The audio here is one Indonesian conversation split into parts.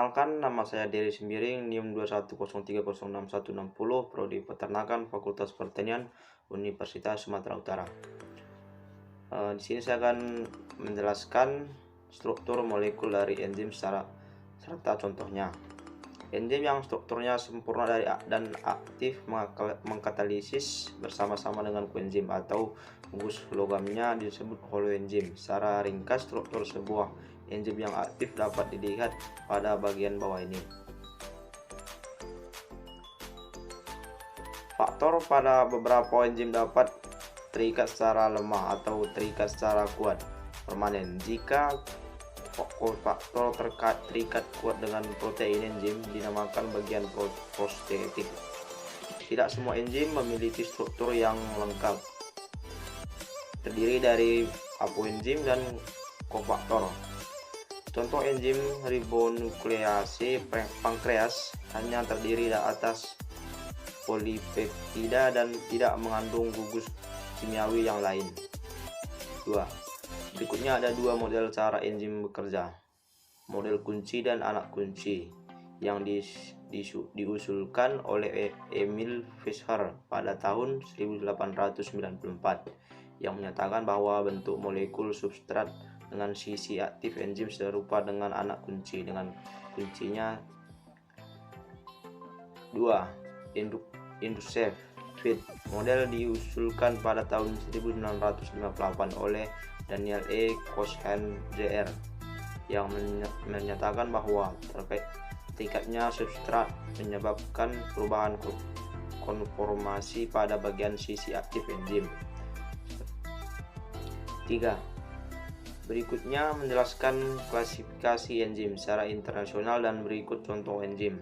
Perkenalkan, nama saya Dery Sembiring, NIM 210306160, Prodi Peternakan, Fakultas Pertanian, Universitas Sumatera Utara. Di sini saya akan menjelaskan struktur molekul dari enzim serta contohnya. Enzim yang strukturnya sempurna dan aktif mengkatalisis bersama-sama dengan koenzim atau gugus logamnya disebut holoenzim. Secara ringkas, struktur sebuah enzim yang aktif dapat dilihat pada bagian bawah ini. Faktor pada beberapa enzim dapat terikat secara lemah atau terikat secara kuat permanen. Jika faktor terikat kuat dengan protein enzim dinamakan bagian prostetik. Tidak semua enzim memiliki struktur yang lengkap. Terdiri dari apoenzim dan kofaktor. Contoh enzim ribonuklease pankreas hanya terdiri atas polipeptida dan tidak mengandung gugus kimiawi yang lain. 2. Berikutnya ada dua model cara enzim bekerja. Model kunci dan anak kunci yang diusulkan oleh Emil Fischer pada tahun 1894 yang menyatakan bahwa bentuk molekul substrat dengan sisi aktif enzim serupa dengan anak kunci dengan kuncinya 2. Inductive feed model diusulkan pada tahun 1958 oleh Daniel E. Cohen Jr. yang menyatakan bahwa terikatnya substrat menyebabkan perubahan konformasi pada bagian sisi aktif enzim. 3. Berikutnya menjelaskan klasifikasi enzim secara internasional dan berikut contoh enzim.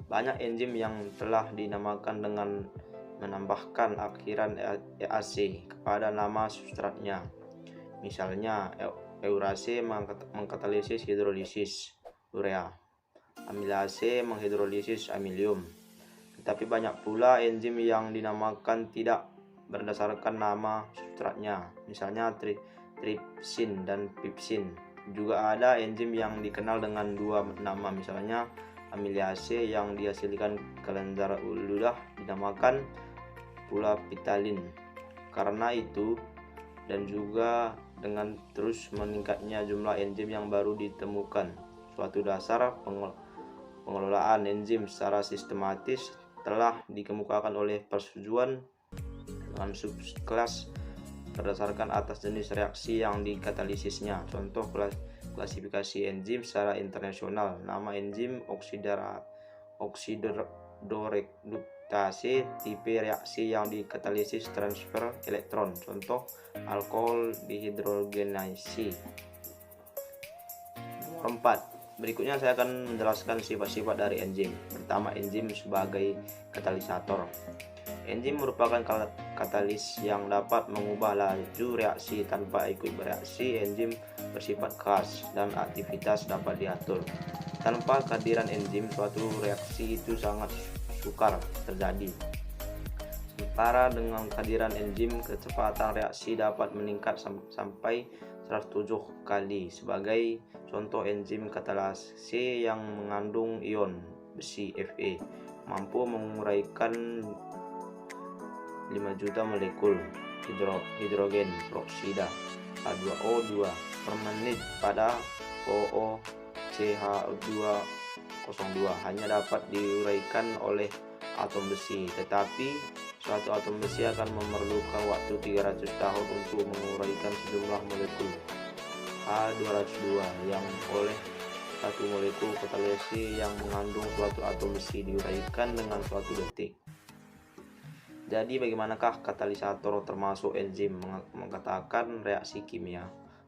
Banyak enzim yang telah dinamakan dengan menambahkan akhiran EAC kepada nama substratnya. Misalnya, eurase mengkatalisis hidrolisis urea, amilase menghidrolisis amilium. Tetapi banyak pula enzim yang dinamakan tidak berdasarkan nama substratnya. Misalnya tripsin dan pipsin. Juga ada enzim yang dikenal dengan dua nama, misalnya amilase yang dihasilkan kelenjar ludah dinamakan pula pitalin. Karena itu dan juga dengan terus meningkatnya jumlah enzim yang baru ditemukan, suatu dasar pengelolaan enzim secara sistematis telah dikemukakan oleh persetujuan dengan subkelas berdasarkan atas jenis reaksi yang dikatalisisnya. Contoh klasifikasi enzim secara internasional. Nama enzim oksidoreduktase, tipe reaksi yang dikatalisis transfer elektron. Contoh alkohol dihidrogenasi. Nomor 4. Berikutnya saya akan menjelaskan sifat-sifat dari enzim. Pertama, enzim sebagai katalisator. Enzim merupakan katalis yang dapat mengubah laju reaksi tanpa ikut bereaksi. Enzim bersifat khas dan aktivitas dapat diatur. Tanpa kehadiran enzim, suatu reaksi itu sangat sukar terjadi. Sementara dengan kehadiran enzim, kecepatan reaksi dapat meningkat sampai 107 kali. Sebagai contoh, enzim katalase yang mengandung ion besi Fe mampu menguraikan 5 juta molekul hidrogen peroksida H2O2 per menit pada OOCH202 hanya dapat diuraikan oleh atom besi. Tetapi suatu atom besi akan memerlukan waktu 300 tahun untuk menguraikan sejumlah molekul H202 yang oleh satu molekul katalase yang mengandung suatu atom besi diuraikan dengan suatu detik. Jadi bagaimanakah katalisator termasuk enzim? Mengatakan reaksi kimia.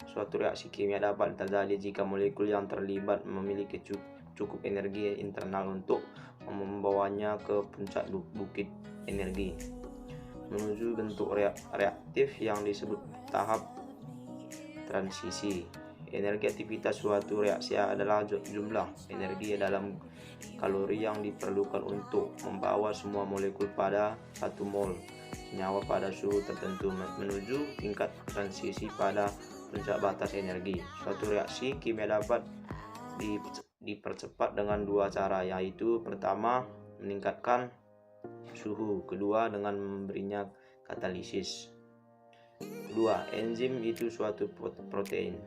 Suatu reaksi kimia dapat terjadi jika molekul yang terlibat memiliki cukup energi internal untuk membawanya ke puncak bukit energi menuju bentuk reaktif yang disebut tahap transisi. Energi aktivitas suatu reaksi adalah jumlah energi dalam kalori yang diperlukan untuk membawa semua molekul pada 1 mol senyawa pada suhu tertentu menuju tingkat transisi pada puncak batas energi. Suatu reaksi kimia dapat dipercepat dengan dua cara, yaitu pertama meningkatkan suhu, kedua dengan memberinya katalisis. Kedua, enzim itu suatu protein.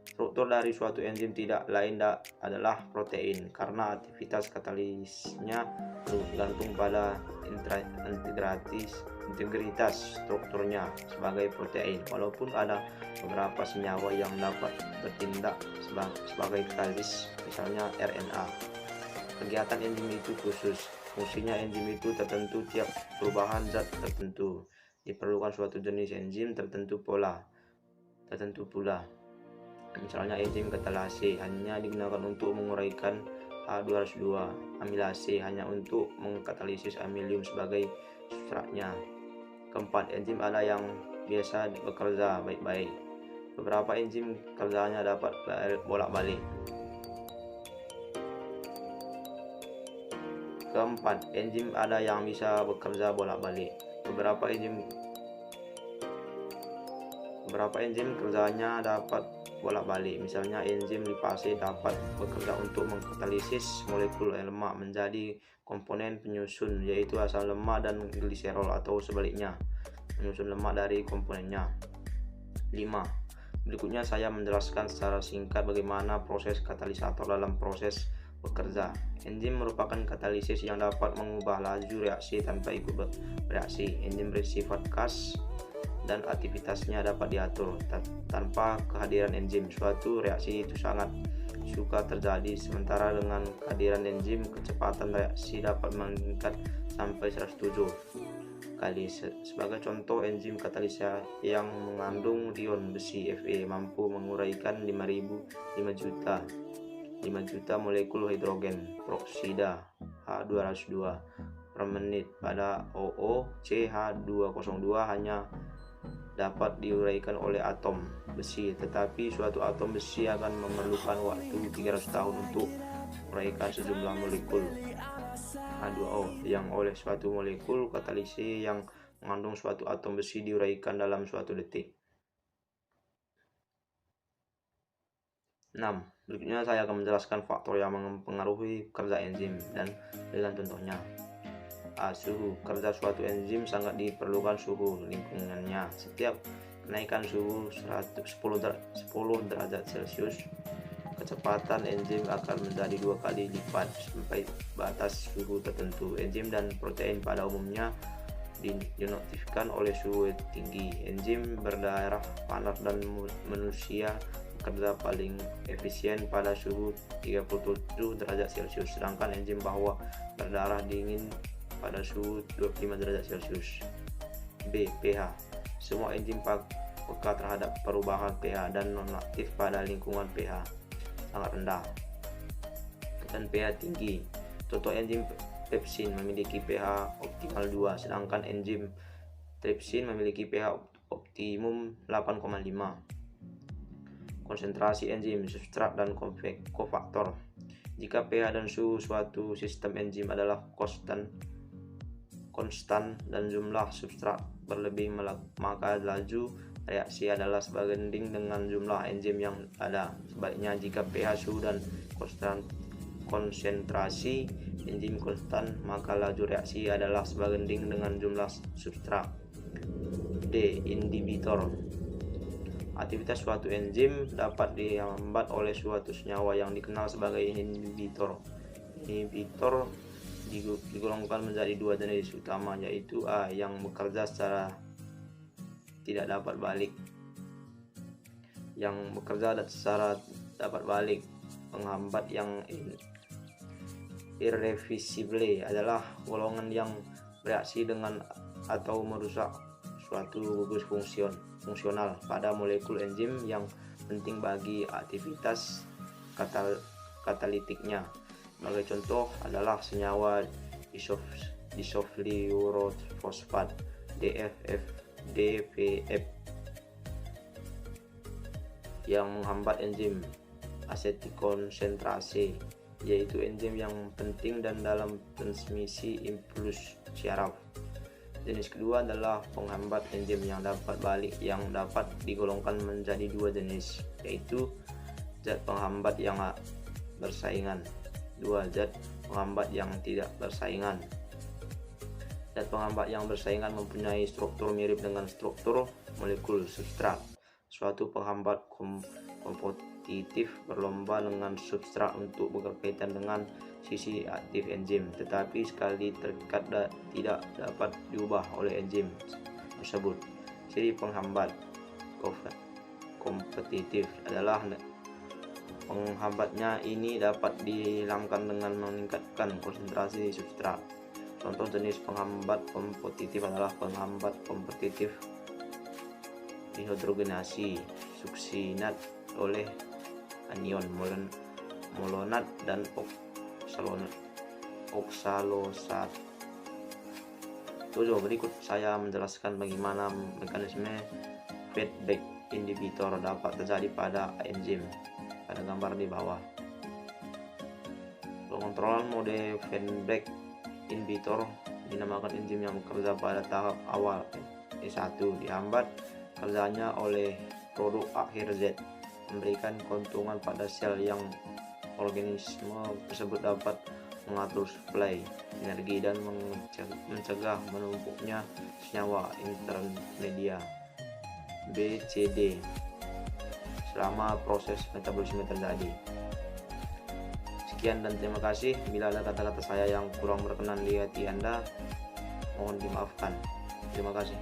Struktur dari suatu enzim tidak lain adalah protein, karena aktivitas katalisisnya bergantung pada integritas strukturnya sebagai protein. Walaupun ada beberapa senyawa yang dapat bertindak sebagai katalis, misalnya RNA. Kegiatan enzim itu khusus. Fungsinya enzim itu tertentu tiap perubahan zat tertentu. Diperlukan suatu jenis enzim tertentu pula. Misalnya enzim katalase hanya digunakan untuk menguraikan H202, amilase hanya untuk mengkatalisis amilium sebagai substratnya. Keempat, enzim ada yang biasa bekerja baik-baik. Beberapa enzim kerjanya dapat bolak-balik. Keempat, enzim ada yang bisa bekerja bolak-balik. Beberapa enzim kerjanya dapat bolak-balik. Misalnya enzim lipase dapat bekerja untuk mengkatalisis molekul lemak menjadi komponen penyusun, yaitu asam lemak dan gliserol, atau sebaliknya, penyusun lemak dari komponennya. 5. Berikutnya saya menjelaskan secara singkat bagaimana proses katalisator dalam proses bekerja. Enzim merupakan katalisis yang dapat mengubah laju reaksi tanpa ikut bereaksi. Enzim bersifat khas dan aktivitasnya dapat diatur. Tanpa kehadiran enzim, suatu reaksi itu sangat suka terjadi, sementara dengan kehadiran enzim, kecepatan reaksi dapat meningkat sampai 107 kali. Sebagai contoh, enzim katalisis yang mengandung ion besi Fe mampu menguraikan 5 juta molekul hidrogen peroksida H202 per menit. Pada OOCH202 hanya dapat diuraikan oleh atom besi, tetapi suatu atom besi akan memerlukan waktu 300 tahun untuk menguraikan sejumlah molekul H2O yang oleh suatu molekul katalisis yang mengandung suatu atom besi diuraikan dalam suatu detik. 6. Berikutnya saya akan menjelaskan faktor yang mempengaruhi kerja enzim dan dengan contohnya. Suhu. Kerja suatu enzim sangat diperlukan suhu lingkungannya. Setiap kenaikan suhu 10 derajat Celcius, kecepatan enzim akan menjadi 2 kali lipat sampai batas suhu tertentu. Enzim dan protein pada umumnya dinonaktifkan oleh suhu tinggi. Enzim berdarah panas dan manusia bekerja paling efisien pada suhu 37 derajat Celcius, sedangkan enzim bawah berdarah dingin pada suhu 25 derajat Celcius. B. pH. Semua enzim peka terhadap perubahan pH dan non-aktif pada lingkungan pH sangat rendah dan pH tinggi. Contoh enzim pepsin memiliki pH optimal 2, sedangkan enzim tripsin memiliki pH optimum 8,5. Konsentrasi enzim, substrat, dan kofaktor. Jika pH dan suhu suatu sistem enzim adalah konstan dan jumlah substrat berlebih, maka laju reaksi adalah sebanding dengan jumlah enzim yang ada. Sebaliknya, jika pH, suhu, dan konsentrasi enzim konstan, maka laju reaksi adalah sebanding dengan jumlah substrat. D. Inhibitor. Aktivitas suatu enzim dapat dihambat oleh suatu senyawa yang dikenal sebagai inhibitor. Inhibitor digolongkan menjadi 2 jenis utama, yaitu A. yang bekerja secara tidak dapat balik. Yang bekerja secara dapat balik, penghambat yang irreversible adalah golongan yang bereaksi dengan atau merusak suatu gugus fungsional pada molekul enzim yang penting bagi aktivitas katalitiknya. Sebagai contoh adalah senyawa disulfurofosfat DPF yang menghambat enzim asetilkonsentrase, yaitu enzim yang penting dan dalam transmisi impuls syaraf. Jenis kedua adalah penghambat enzim yang dapat balik, yang dapat digolongkan menjadi 2 jenis, yaitu zat penghambat yang bersaingan. 2. Zat penghambat yang tidak bersaingan. Zat penghambat yang bersaingan mempunyai struktur mirip dengan struktur molekul substrat. Suatu penghambat kompetitif berlomba dengan substrat untuk berkaitan dengan sisi aktif enzim, tetapi sekali terikat tidak dapat diubah oleh enzim tersebut. Ciri penghambat kompetitif adalah penghambatnya ini dapat dihilangkan dengan meningkatkan konsentrasi substrat. Contoh jenis penghambat kompetitif adalah penghambat kompetitif dihidrogenasi suksinat oleh anion malonat dan oksalosat. Berikut saya menjelaskan bagaimana mekanisme feedback inhibitor dapat terjadi pada enzim pada gambar di bawah. Pengontrolan mode feedback inhibitor dinamakan enzim yang bekerja pada tahap awal E1 dihambat kerjanya oleh produk akhir Z, memberikan keuntungan pada sel yang organisme tersebut dapat mengatur suplai energi dan mencegah menumpuknya senyawa intermedia BCD selama proses metabolisme terjadi. Sekian dan terima kasih. Bila ada kata-kata saya yang kurang berkenan di hati Anda, mohon dimaafkan. Terima kasih.